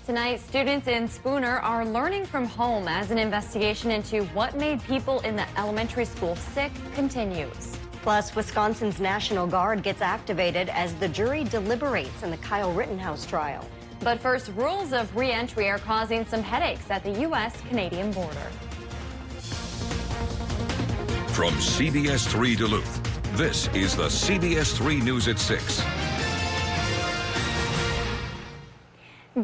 Tonight, students in Spooner are learning from home as an investigation into what made people in the elementary school sick continues. Plus, Wisconsin's National Guard gets activated as the jury deliberates in the Kyle Rittenhouse trial. But first, rules of re-entry are causing some headaches at the U.S.-Canadian border. From CBS3 Duluth, this is the CBS3 News at 6.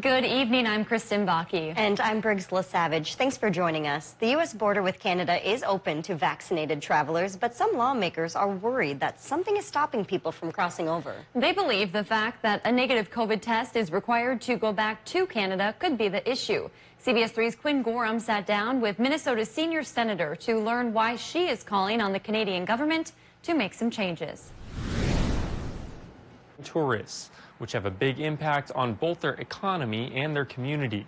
Good evening, I'm Kristen Bakke. And I'm Briggs LaSavage. Thanks for joining us. The U.S. border with Canada is open to vaccinated travelers, but some lawmakers are worried that something is stopping people from crossing over. They believe the fact that a negative COVID test is required to go back to Canada could be the issue. CBS3's Quinn Gorham sat down with Minnesota's senior senator to learn why she is calling on the Canadian government to make some changes. Tourists, which have a big impact on both their economy and their community.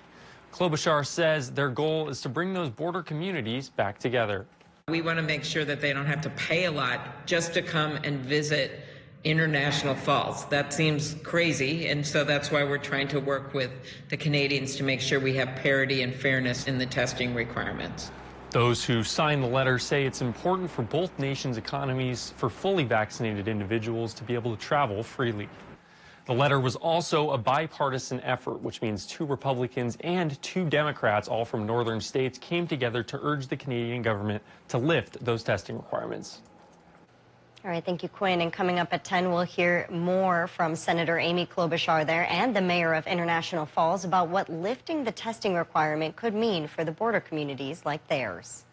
Klobuchar says their goal is to bring those border communities back together. We want to make sure that they don't have to pay a lot just to come and visit International Falls. That seems crazy, and so that's why we're trying to work with the Canadians to make sure we have parity and fairness in the testing requirements. Those who signed the letter say it's important for both nations' economies for fully vaccinated individuals to be able to travel freely. The letter was also a bipartisan effort, which means 2 Republicans and 2 Democrats, all from northern states, came together to urge the Canadian government to lift those testing requirements. All right, thank you, Quinn. And coming up at 10, we'll hear more from Senator Amy Klobuchar there and the mayor of International Falls about what lifting the testing requirement could mean for the border communities like theirs.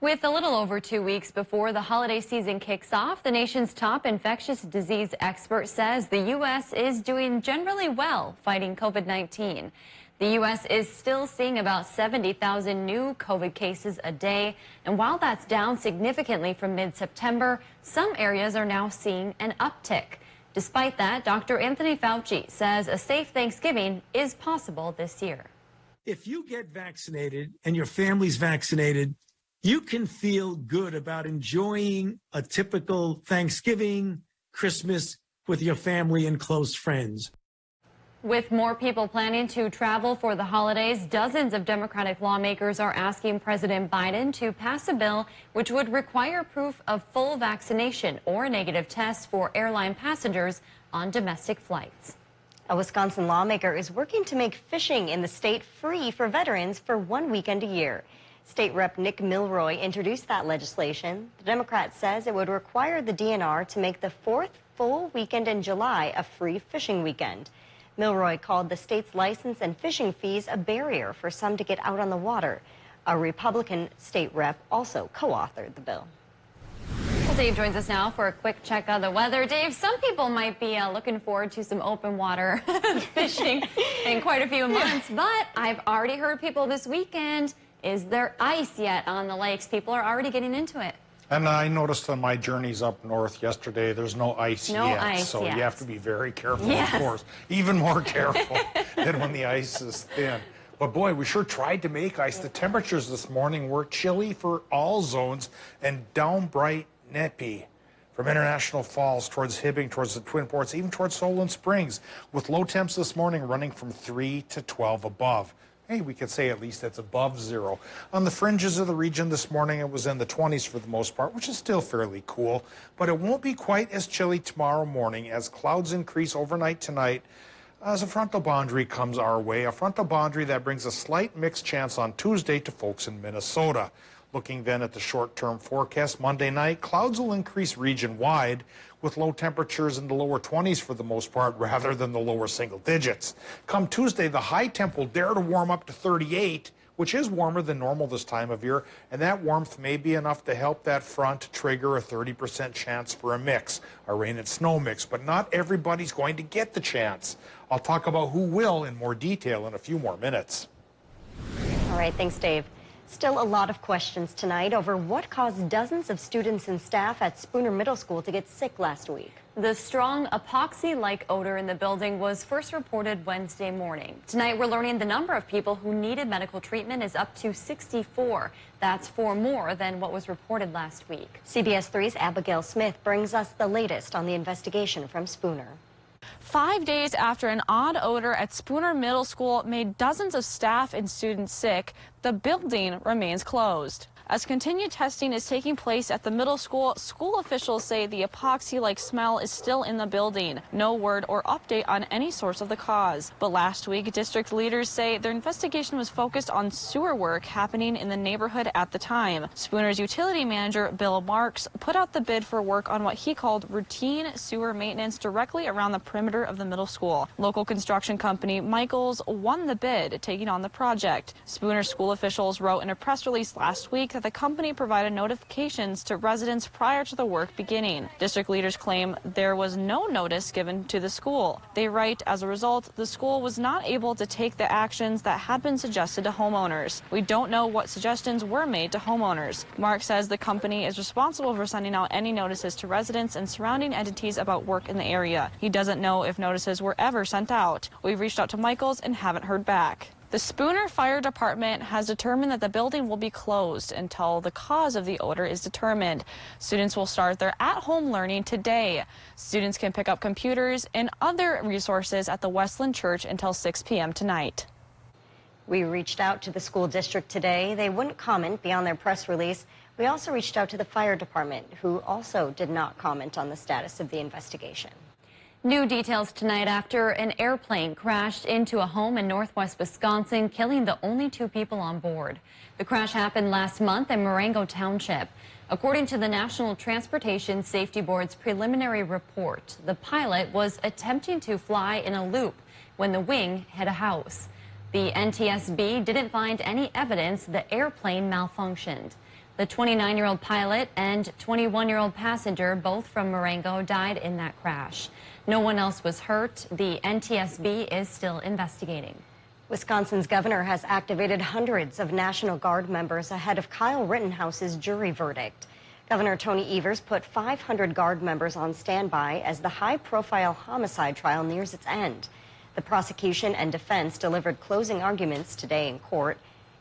With a little over 2 weeks before the holiday season kicks off, the nation's top infectious disease expert says the U.S. is doing generally well fighting COVID-19. The U.S. is still seeing about 70,000 new COVID cases a day, and while that's down significantly from mid-September, some areas are now seeing an uptick. Despite that, Dr. Anthony Fauci says a safe Thanksgiving is possible this year. If you get vaccinated and your family's vaccinated, you can feel good about enjoying a typical Thanksgiving, Christmas with your family and close friends. With more people planning to travel for the holidays, dozens of Democratic lawmakers are asking President Biden to pass a bill which would require proof of full vaccination or a negative test for airline passengers on domestic flights. A Wisconsin lawmaker is working to make fishing in the state free for veterans for 1 weekend a year. State Rep Nick Milroy introduced that legislation. The Democrat says it would require the DNR to make the 4th full weekend in July a free fishing weekend. Milroy called the state's license and fishing fees a barrier for some to get out on the water. A Republican state rep also co-authored the bill. Well, Dave joins us now for a quick check of the weather. Dave, some people might be looking forward to some open water fishing in quite a few months, but I've already heard people this weekend, is there ice yet on the lakes? People are already getting into it. And I noticed on my journeys up north yesterday, there's no ice yet. So you have to be very careful, of course. Even more careful than when the ice is thin. But boy, we sure tried to make ice. The temperatures this morning were chilly for all zones and downright nippy from International Falls towards Hibbing, towards the Twin Ports, even towards Solon Springs, with low temps this morning running from 3 to 12 above. Hey, we could say at least it's above 0. On the fringes of the region this morning, it was in the 20s for the most part, which is still fairly cool. But it won't be quite as chilly tomorrow morning as clouds increase overnight tonight as a frontal boundary comes our way. A frontal boundary that brings a slight mixed chance on Tuesday to folks in Minnesota. Looking then at the short-term forecast, Monday night, clouds will increase region-wide with low temperatures in the lower 20s for the most part rather than the lower single digits. Come Tuesday, the high temp will dare to warm up to 38, which is warmer than normal this time of year, and that warmth may be enough to help that front trigger a 30% chance for a mix, a rain and snow mix, but not everybody's going to get the chance. I'll talk about who will in more detail in a few more minutes. All right, thanks, Dave. Still a lot of questions tonight over what caused dozens of students and staff at Spooner Middle School to get sick last week. The strong epoxy-like odor in the building was first reported Wednesday morning. Tonight, we're learning the number of people who needed medical treatment is up to 64. That's 4 more than what was reported last week. CBS3's Abigail Smith brings us the latest on the investigation from Spooner. 5 days after an odd odor at Spooner Middle School made dozens of staff and students sick, the building remains closed. As continued testing is taking place at the middle school, school officials say the epoxy-like smell is still in the building. No word or update on any source of the cause. But last week, district leaders say their investigation was focused on sewer work happening in the neighborhood at the time. Spooner's utility manager, Bill Marks, put out the bid for work on what he called routine sewer maintenance directly around the perimeter of the middle school. Local construction company Michaels won the bid, taking on the project. Spooner school officials wrote in a press release last week that the company provided notifications to residents prior to the work beginning. District leaders claim there was no notice given to the school. They write, as a result, the school was not able to take the actions that had been suggested to homeowners. We don't know what suggestions were made to homeowners. Mark says the company is responsible for sending out any notices to residents and surrounding entities about work in the area. He doesn't know if notices were ever sent out. We've reached out to Michaels and haven't heard back. The Spooner Fire Department has determined that the building will be closed until the cause of the odor is determined. Students will start their at-home learning today. Students can pick up computers and other resources at the Westland Church until 6 p.m. tonight. We reached out to the school district today. They wouldn't comment beyond their press release. We also reached out to the fire department, who also did not comment on the status of the investigation. New details tonight after an airplane crashed into a home in northwest Wisconsin, killing the only 2 people on board. The crash happened last month in Marengo Township. According to the National Transportation Safety Board's preliminary report, the pilot was attempting to fly in a loop when the wing hit a house. The NTSB didn't find any evidence the airplane malfunctioned. The 29-year-old pilot and 21-year-old passenger, both from Marengo, died in that crash. No one else was hurt. The NTSB is still investigating. Wisconsin's governor has activated hundreds of National Guard members ahead of Kyle Rittenhouse's jury verdict. Governor Tony Evers put 500 Guard members on standby as the high-profile homicide trial nears its end. The prosecution and defense delivered closing arguments today in court.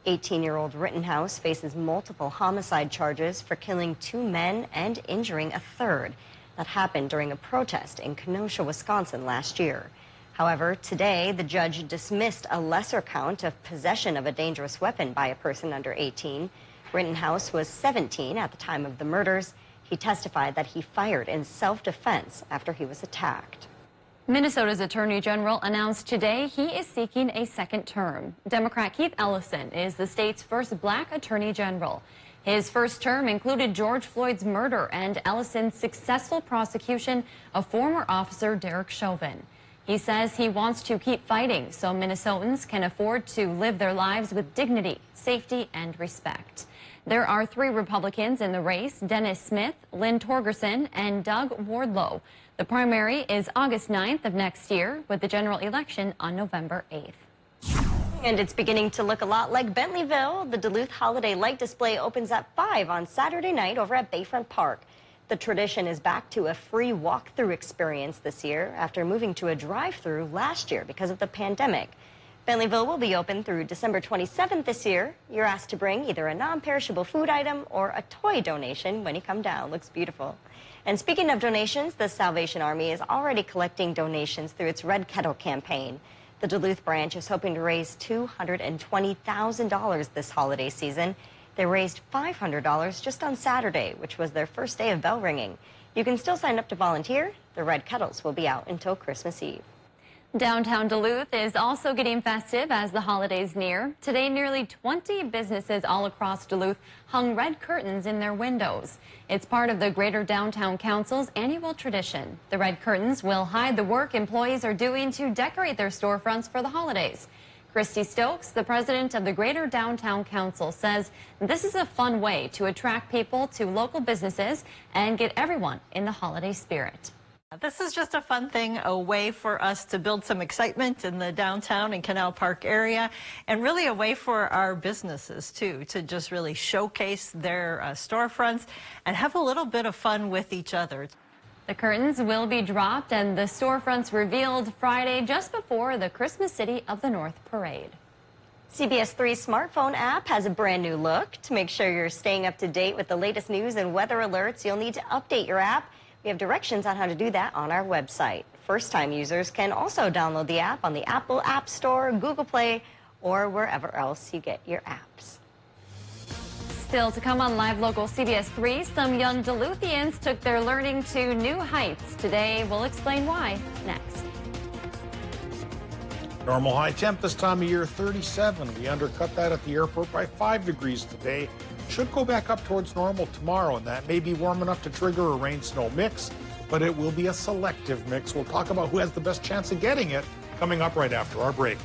18-year-old Rittenhouse faces multiple homicide charges for killing 2 men and injuring a third. That happened during a protest in Kenosha, Wisconsin last year. However, today the judge dismissed a lesser count of possession of a dangerous weapon by a person under 18. Rittenhouse was 17 at the time of the murders. He testified that he fired in self-defense after he was attacked. Minnesota's Attorney General announced today he is seeking a second term. Democrat Keith Ellison is the state's first black Attorney General. His first term included George Floyd's murder and Ellison's successful prosecution of former officer Derek Chauvin. He says he wants to keep fighting so Minnesotans can afford to live their lives with dignity, safety, and respect. There are 3 Republicans in the race: Dennis Smith, Lynn Torgerson, and Doug Wardlow. The primary is August 9th of next year, with the general election on November 8th. And it's beginning to look a lot like Bentleyville. The Duluth Holiday Light Display opens at 5 on Saturday night over at Bayfront Park. The tradition is back to a free walk-through experience this year after moving to a drive-through last year because of the pandemic. Bentleyville will be open through December 27th this year. You're asked to bring either a non-perishable food item or a toy donation when you come down. Looks beautiful. And speaking of donations, the Salvation Army is already collecting donations through its Red Kettle campaign. The Duluth branch is hoping to raise $220,000 this holiday season. They raised $500 just on Saturday, which was their first day of bell ringing. You can still sign up to volunteer. The Red Kettles will be out until Christmas Eve. Downtown Duluth is also getting festive as the holidays near. Today, nearly 20 businesses all across Duluth hung red curtains in their windows. It's part of the Greater Downtown Council's annual tradition. The red curtains will hide the work employees are doing to decorate their storefronts for the holidays. Christy Stokes, the president of the Greater Downtown Council, says this is a fun way to attract people to local businesses and get everyone in the holiday spirit. This is just a fun thing, a way for us to build some excitement in the downtown and Canal Park area, and really a way for our businesses, too, to just really showcase their storefronts and have a little bit of fun with each other. The curtains will be dropped and the storefronts revealed Friday just before the Christmas City of the North parade. CBS3 smartphone app has a brand new look. To make sure you're staying up to date with the latest news and weather alerts, you'll need to update your app. We have directions on how to do that on our website. First-time users can also download the app on the Apple App Store, Google Play, or wherever else you get your apps. Still to come on Live Local CBS 3, some young Duluthians took their learning to new heights. Today, we'll explain why next. Normal high temp this time of year, 37. We undercut that at the airport by 5 degrees today. Should go back up towards normal tomorrow, and that may be warm enough to trigger a rain-snow mix, but it will be a selective mix. We'll talk about who has the best chance of getting it coming up right after our break.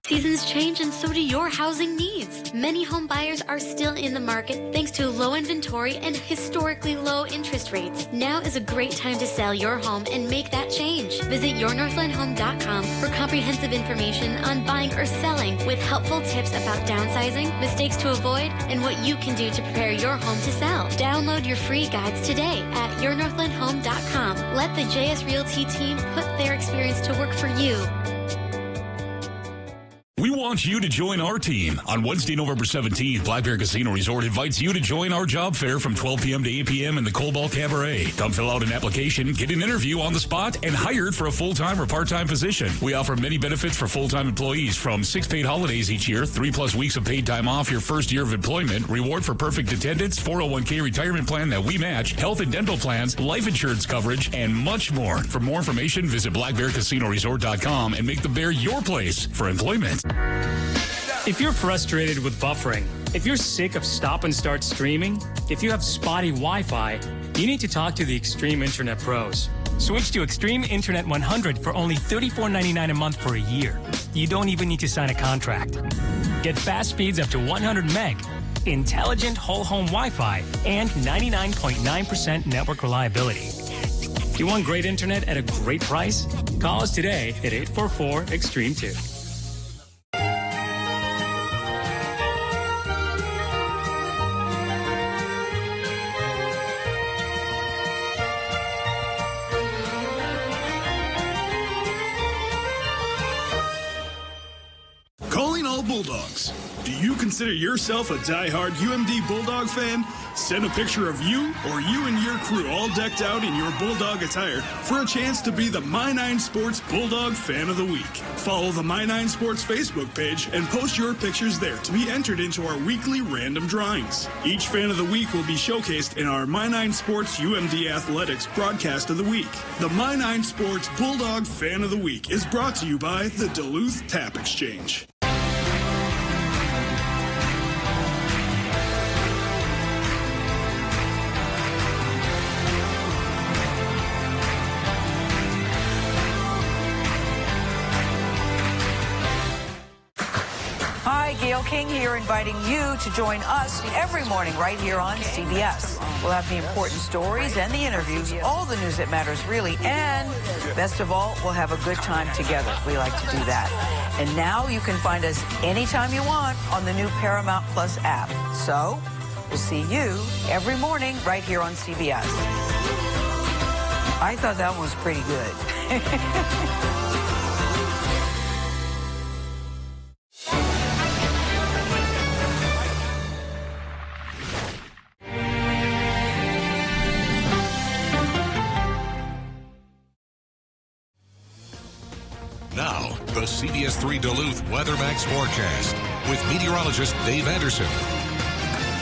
Seasons change and so do your housing needs. Many home buyers are still in the market thanks to low inventory and historically low interest rates. Now is a great time to sell your home and make that change. Visit yournorthlandhome.com for comprehensive information on buying or selling with helpful tips about downsizing, mistakes to avoid, and what you can do to prepare your home to sell. Download your free guides today at yournorthlandhome.com. Let the JS Realty team put their experience to work for you. We want you to join our team. On Wednesday, November 17th, Black Bear Casino Resort invites you to join our job fair from 12 p.m. to 8 p.m. in the Cobalt Cabaret. Come fill out an application, get an interview on the spot, and hired for a full-time or part-time position. We offer many benefits for full-time employees, from 6 paid holidays each year, 3+ weeks of paid time off your first year of employment, reward for perfect attendance, 401k retirement plan that we match, health and dental plans, life insurance coverage, and much more. For more information, visit blackbearcasinoresort.com and make the Bear your place for employment. If you're frustrated with buffering, if you're sick of stop and start streaming, if you have spotty Wi-Fi, you need to talk to the Extreme Internet Pros. Switch to Extreme Internet 100 for only $34.99 a month for a year. You don't even need to sign a contract. Get fast speeds up to 100 meg, intelligent whole home Wi-Fi, and 99.9% network reliability. You want great internet at a great price? Call us today at 844-EXTREME2. Bulldogs. Do you consider yourself a die-hard UMD Bulldog fan? Send a picture of you or you and your crew all decked out in your Bulldog attire for a chance to be the My9 Sports Bulldog Fan of the Week. Follow the My9 Sports Facebook page and post your pictures there to be entered into our weekly random drawings. Each Fan of the Week will be showcased in our My9 Sports UMD Athletics Broadcast of the Week. The My9 Sports Bulldog Fan of the Week is brought to you by the Duluth Tap Exchange. Gail King here, inviting you to join us every morning right here on CBS. We'll have the important stories and the interviews, all the news that matters really, and best of all, we'll have a good time together. We like to do that. And now you can find us anytime you want on the new Paramount Plus app. So we'll see you every morning right here on CBS. I thought that one was pretty good. Now, the CBS3 Duluth Weathermax forecast with meteorologist Dave Anderson.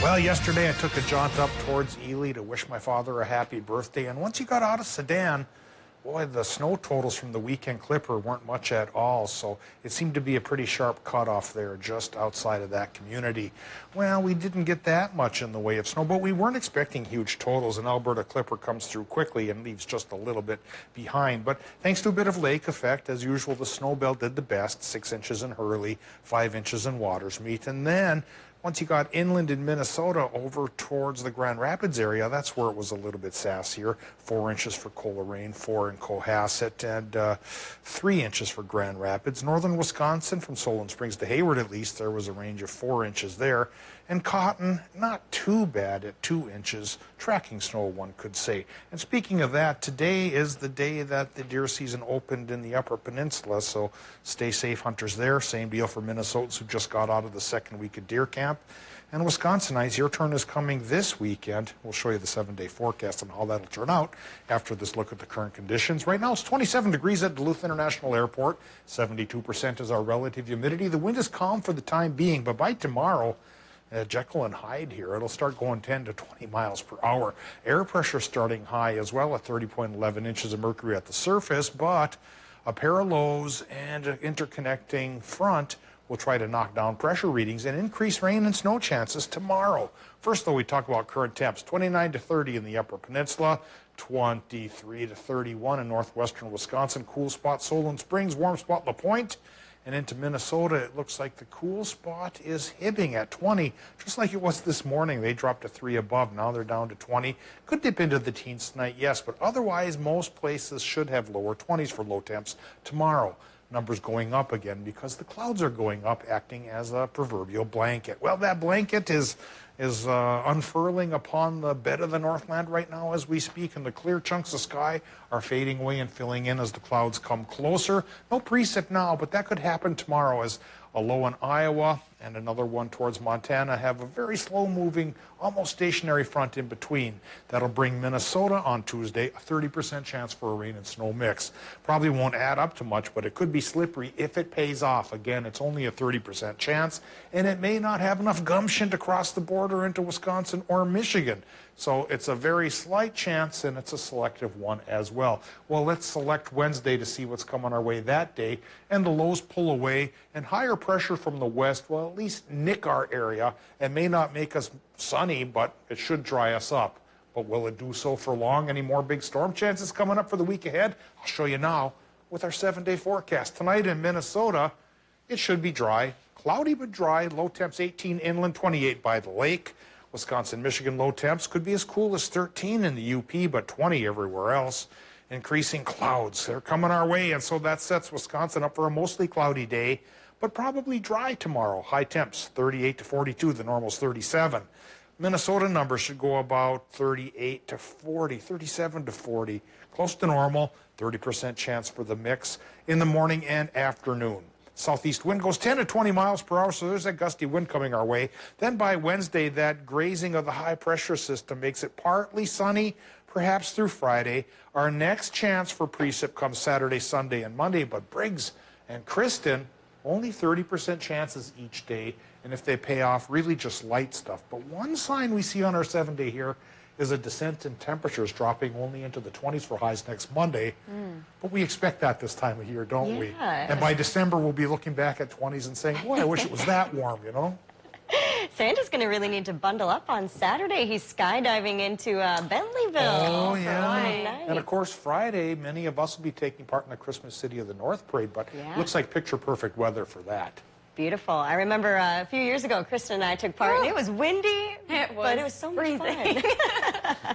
Well, yesterday I took a jaunt up towards Ely to wish my father a happy birthday, and once you got out of Sedan, boy, the snow totals from the weekend clipper weren't much at all, so it seemed to be a pretty sharp cutoff there just outside of that community. Well, we didn't get that much in the way of snow, but we weren't expecting huge totals. An Alberta clipper comes through quickly and leaves just a little bit behind. But thanks to a bit of lake effect, as usual, the snow belt did the best, 6 inches in Hurley, 5 inches in Watersmeet, and then once you got inland in Minnesota over towards the Grand Rapids area, that's where it was a little bit sassier. 4 inches for Coleraine, 4 in Cohasset, and 3 inches for Grand Rapids. Northern Wisconsin, from Solon Springs to Hayward at least, there was a range of 4 inches there. And cotton, not too bad at 2 inches. Tracking snow, one could say. And speaking of that, today is the day that the deer season opened in the Upper Peninsula, so stay safe, hunters there. Same deal for Minnesotans who just got out of the second week of deer camp. And Wisconsinites, your turn is coming this weekend. We'll show you the 7-day forecast and how that'll turn out after this look at the current conditions. Right now it's 27 degrees at Duluth International Airport. 72% is our relative humidity. The wind is calm for the time being, but by tomorrow, Jekyll and Hyde here. It'll start going 10 to 20 miles per hour. Air pressure starting high as well at 30.11 inches of mercury at the surface, but a pair of lows and an interconnecting front will try to knock down pressure readings and increase rain and snow chances tomorrow. First, though, we talk about current temps. 29 to 30 in the Upper Peninsula, 23 to 31 in northwestern Wisconsin. Cool spot, Solon Springs, warm spot, La Pointe. And into Minnesota, it looks like the cool spot is Hibbing at 20, just like it was this morning. They dropped to 3 above. Now they're down to 20. Could dip into the teens tonight, yes, but otherwise most places should have lower 20s for low temps tomorrow. Numbers going up again because the clouds are going up, acting as a proverbial blanket. Well, that blanket is unfurling upon the bed of the Northland right now as we speak, and the clear chunks of sky are fading away and filling in as the clouds come closer. No precip now, but that could happen tomorrow as a low in Iowa and another one towards Montana have a very slow-moving, almost stationary front in between. That'll bring Minnesota on Tuesday, a 30% chance for a rain and snow mix. Probably won't add up to much, but it could be slippery if it pays off. Again, it's only a 30% chance, and it may not have enough gumption to cross the border into Wisconsin or Michigan. So it's a very slight chance, and it's a selective one as well. Well, let's select Wednesday to see what's coming our way that day. And the lows pull away, and higher pressure from the west will at least nick our area and may not make us sunny, but it should dry us up. But will it do so for long? Any more big storm chances coming up for the week ahead? I'll show you now with our 7-day forecast. Tonight in Minnesota, it should be dry. Cloudy but dry. Low temps 18 inland, 28 by the lake. Wisconsin, Michigan low temps could be as cool as 13 in the UP, but 20 everywhere else. Increasing clouds, they're coming our way, and so that sets Wisconsin up for a mostly cloudy day, but probably dry tomorrow. High temps, 38 to 42, the normal's 37. Minnesota numbers should go about 38 to 40, 37 to 40, close to normal, 30% chance for the mix in the morning and afternoon. Southeast wind goes 10 to 20 miles per hour, so there's that gusty wind coming our way. Then by Wednesday, that grazing of the high pressure system makes it partly sunny, perhaps through Friday. Our next chance for precip comes Saturday, Sunday, and Monday, but Briggs and Kristen, only 30% chances each day, and if they pay off, really just light stuff. But one sign we see on our 7-day here is a descent in temperatures, dropping only into the 20s for highs next Monday. But we expect that this time of year, don't we? And by December, we'll be looking back at 20s and saying, boy, I wish it was that warm, you know? Santa's going to really need to bundle up on Saturday. He's skydiving into Bentleyville. Oh, yeah. And, of course, Friday, many of us will be taking part in the Christmas City of the North Parade, but looks like picture-perfect weather for that. Beautiful. I remember a few years ago, Kristen and I took part, and it was windy, but it was so much fun.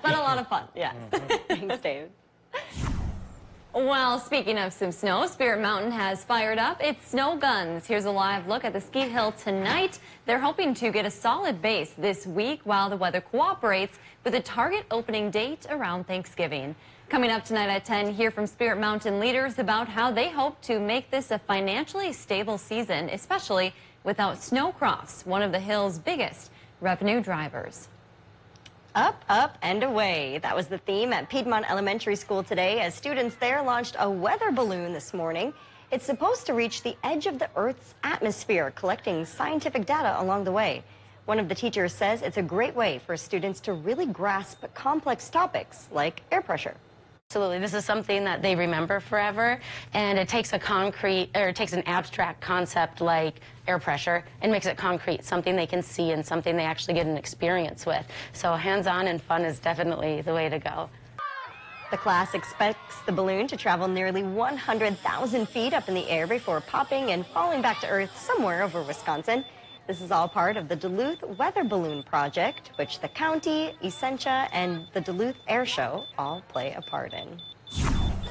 But a lot of fun, yeah. Thanks, Dave. Well, speaking of some snow, Spirit Mountain has fired up its snow guns. Here's a live look at the ski hill tonight. They're hoping to get a solid base this week while the weather cooperates, with a target opening date around Thanksgiving. Coming up tonight at 10, hear from Spirit Mountain leaders about how they hope to make this a financially stable season, especially without snowcross, one of the hill's biggest revenue drivers. Up, up, and away. That was the theme at Piedmont Elementary School today as students there launched a weather balloon this morning. It's supposed to reach the edge of the Earth's atmosphere, collecting scientific data along the way. One of the teachers says it's a great way for students to really grasp complex topics like air pressure. Absolutely. This is something that they remember forever, and it takes an abstract concept like air pressure and makes it concrete, something they can see and something they actually get an experience with. So hands-on and fun is definitely the way to go. The class expects the balloon to travel nearly 100,000 feet up in the air before popping and falling back to Earth somewhere over Wisconsin. This is all part of the Duluth Weather Balloon Project, which the county, Essentia, and the Duluth Air Show all play a part in.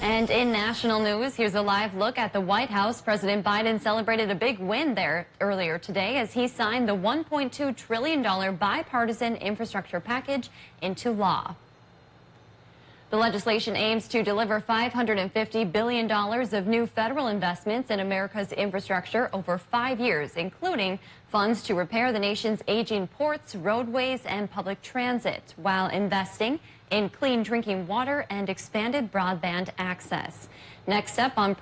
And in national news, here's a live look at the White House. President Biden celebrated a big win there earlier today as he signed the $1.2 trillion bipartisan infrastructure package into law. The legislation aims to deliver $550 billion of new federal investments in America's infrastructure over 5 years, including funds to repair the nation's aging ports, roadways, and public transit, while investing in clean drinking water and expanded broadband access. Next up on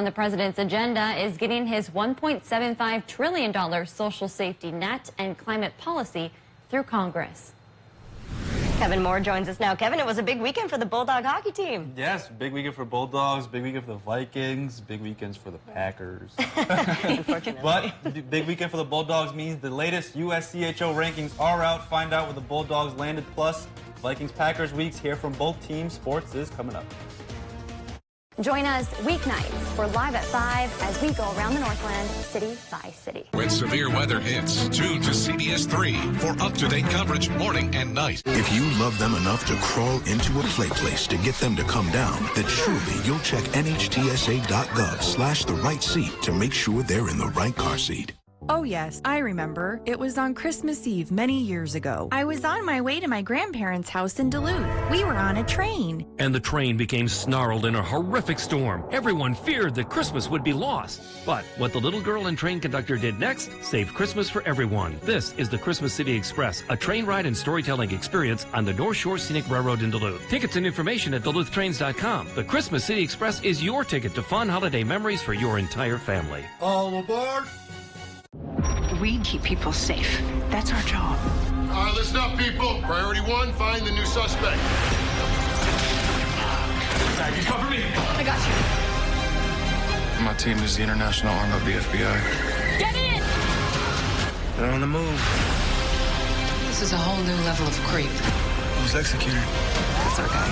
the president's agenda is getting his $1.75 trillion social safety net and climate policy through Congress. Kevin Moore joins us now. Kevin, it was a big weekend for the Bulldog hockey team. Yes, big weekend for Bulldogs, big weekend for the Vikings, big weekends for the Packers. But big weekend for the Bulldogs means the latest USCHO rankings are out. Find out where the Bulldogs landed. Plus, Vikings-Packers weeks. Hear from both teams. Sports is coming up. Join us weeknights for Live at 5 as we go around the Northland city by city. When severe weather hits, tune to CBS3 for up-to-date coverage morning and night. If you love them enough to crawl into a play place to get them to come down, then surely you'll check NHTSA.gov/the right seat to make sure they're in the right car seat. Oh yes, I remember. It was on Christmas Eve many years ago. I was on my way to my grandparents' house in Duluth. We were on a train. And the train became snarled in a horrific storm. Everyone feared that Christmas would be lost. But what the little girl and train conductor did next saved Christmas for everyone. This is the Christmas City Express, a train ride and storytelling experience on the North Shore Scenic Railroad in Duluth. Tickets and information at DuluthTrains.com. The Christmas City Express is your ticket to fun holiday memories for your entire family. All aboard! We keep people safe. That's our job. All right, listen up, people. Priority 1, find the new suspect. Zach, you cover me. I got you. My team is the international arm of the FBI. Get in! They're on the move. This is a whole new level of creep. Who's executed? That's our guy.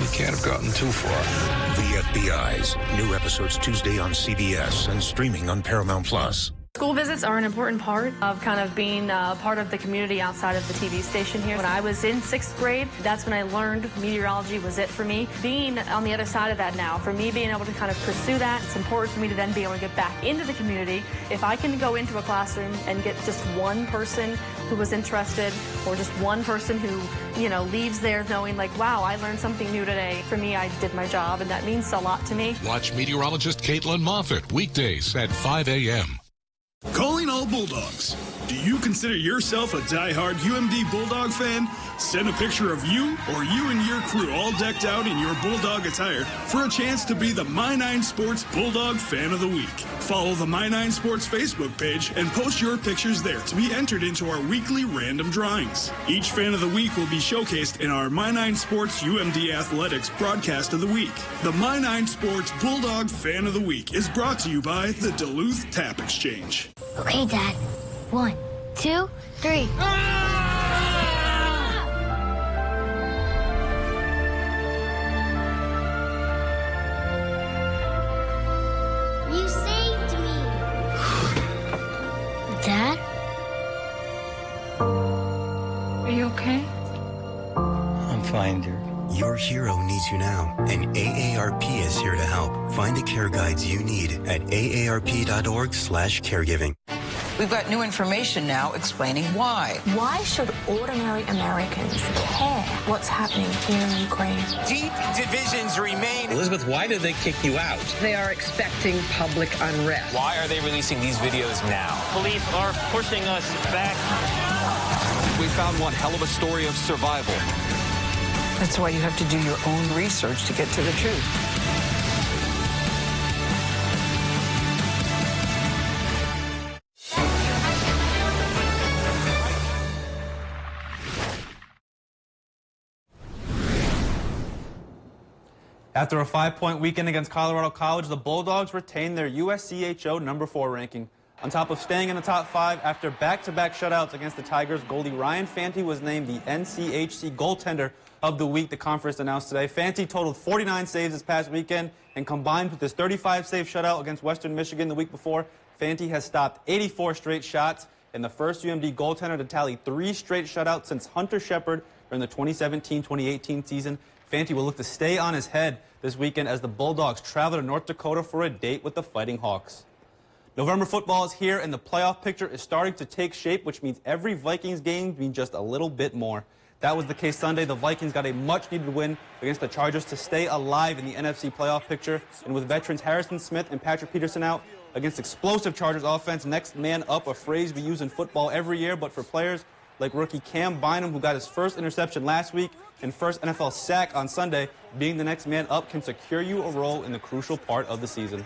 You can't have gotten too far. The FBI's new episodes Tuesday on CBS and streaming on Paramount Plus. School visits are an important part of kind of being part of the community outside of the TV station here. When I was in 6th grade, that's when I learned meteorology was it for me. Being on the other side of that now, for me being able to kind of pursue that, it's important for me to then be able to get back into the community. If I can go into a classroom and get just one person who was interested or just one person who, you know, leaves there knowing like, wow, I learned something new today. For me, I did my job, and that means a lot to me. Watch meteorologist Caitlin Moffat weekdays at 5 a.m. Calling all Bulldogs. Do you consider yourself a diehard UMD Bulldog fan? Send a picture of you or you and your crew all decked out in your Bulldog attire for a chance to be the My9 Sports Bulldog Fan of the Week. Follow the My9 Sports Facebook page and post your pictures there to be entered into our weekly random drawings. Each Fan of the Week will be showcased in our My9 Sports UMD Athletics Broadcast of the Week. The My9 Sports Bulldog Fan of the Week is brought to you by the Duluth Tap Exchange. Okay, Dad. 1, 2, 3. You saved me. Dad? Are you okay? I'm fine, dear. Your hero needs you now, and AARP is here to help. Find the care guides you need at aarp.org/caregiving. We've got new information now explaining why. Why should ordinary Americans care what's happening here in Ukraine? Deep divisions remain. Elizabeth, why did they kick you out? They are expecting public unrest. Why are they releasing these videos now? Police are pushing us back. We found one hell of a story of survival. That's why you have to do your own research to get to the truth. After a 5-point weekend against Colorado College, the Bulldogs retained their USCHO number 4 ranking. On top of staying in the top 5 after back-to-back shutouts against the Tigers, goalie Ryan Fanti was named the NCHC Goaltender of the Week, the conference announced today. Fanti totaled 49 saves this past weekend, and combined with his 35-save shutout against Western Michigan the week before, Fanti has stopped 84 straight shots and the first UMD goaltender to tally 3 straight shutouts since Hunter Shepard during the 2017-2018 season. Fanti will look to stay on his head this weekend as the Bulldogs travel to North Dakota for a date with the Fighting Hawks. November football is here, and the playoff picture is starting to take shape, which means every Vikings game means just a little bit more. That was the case Sunday. The Vikings got a much-needed win against the Chargers to stay alive in the NFC playoff picture. And with veterans Harrison Smith and Patrick Peterson out against explosive Chargers offense, next man up, a phrase we use in football every year, but for players like rookie Cam Bynum, who got his first interception last week and first NFL sack on Sunday, being the next man up can secure you a role in the crucial part of the season.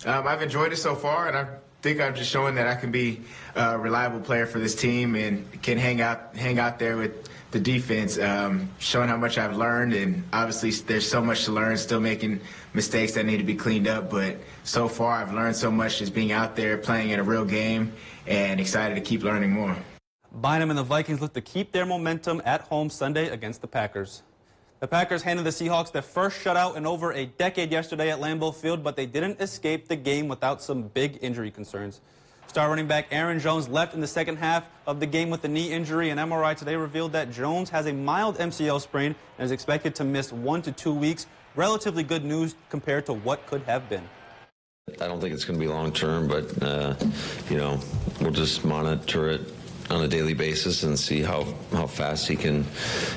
I've enjoyed it so far, and I think I'm just showing that I can be a reliable player for this team and can hang out there with the defense, showing how much I've learned. And obviously there's so much to learn, still making mistakes that need to be cleaned up. But so far I've learned so much just being out there, playing in a real game, and excited to keep learning more. Bynum and the Vikings look to keep their momentum at home Sunday against the Packers. The Packers handed the Seahawks their first shutout in over a decade yesterday at Lambeau Field, but they didn't escape the game without some big injury concerns. Star running back Aaron Jones left in the second half of the game with a knee injury. An MRI today revealed that Jones has a mild MCL sprain and is expected to miss 1 to 2 weeks. Relatively good news compared to what could have been. I don't think it's going to be long term, but, we'll just monitor it on a daily basis and see how fast he can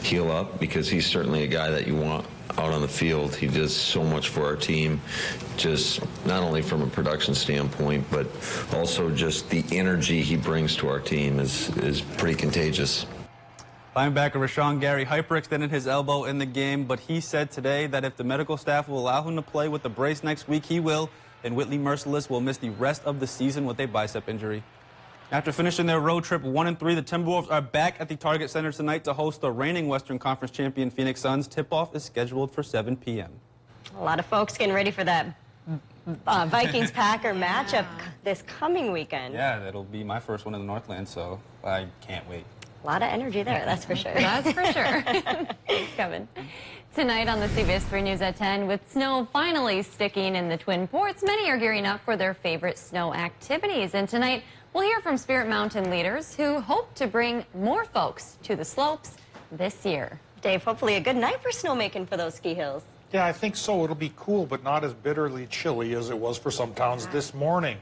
heal up, because he's certainly a guy that you want out on the field. He does so much for our team, just not only from a production standpoint, but also just the energy he brings to our team is pretty contagious. Linebacker Rashawn Gary hyperextended his elbow in the game, but he said today that if the medical staff will allow him to play with the brace next week, he will, and Whitley Merciless will miss the rest of the season with a bicep injury. After finishing their road trip 1-3, the Timberwolves are back at the Target Center tonight to host the reigning Western Conference champion Phoenix Suns. Tip-off is scheduled for 7 p.m. A lot of folks getting ready for that Vikings-Packer matchup this coming weekend. Yeah, that'll be my first one in the Northland, so I can't wait. A lot of energy there, that's for sure. That's for sure. Thanks, Kevin. Tonight on the CBS3 News at 10, with snow finally sticking in the Twin Ports, many are gearing up for their favorite snow activities. And tonight, we'll hear from Spirit Mountain leaders who hope to bring more folks to the slopes this year. Dave, hopefully a good night for snowmaking for those ski hills. Yeah, I think so. It'll be cool, but not as bitterly chilly as it was for some towns this morning.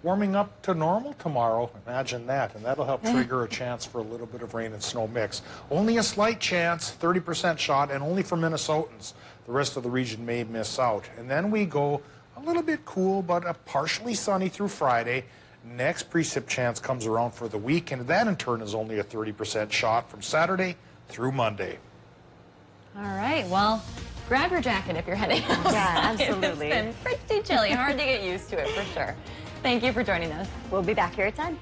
Warming up to normal tomorrow, imagine that, and that'll help trigger a chance for a little bit of rain and snow mix. Only a slight chance, 30% shot, and only for Minnesotans. The rest of the region may miss out. And then we go a little bit cool, but a partially sunny through Friday. Next precip chance comes around for the week, and that in turn is only a 30% shot from Saturday through Monday. All right, well, grab your jacket if you're heading outside. Yeah, absolutely. It's been pretty chilly, hard to get used to it for sure. Thank you for joining us. We'll be back here at 10.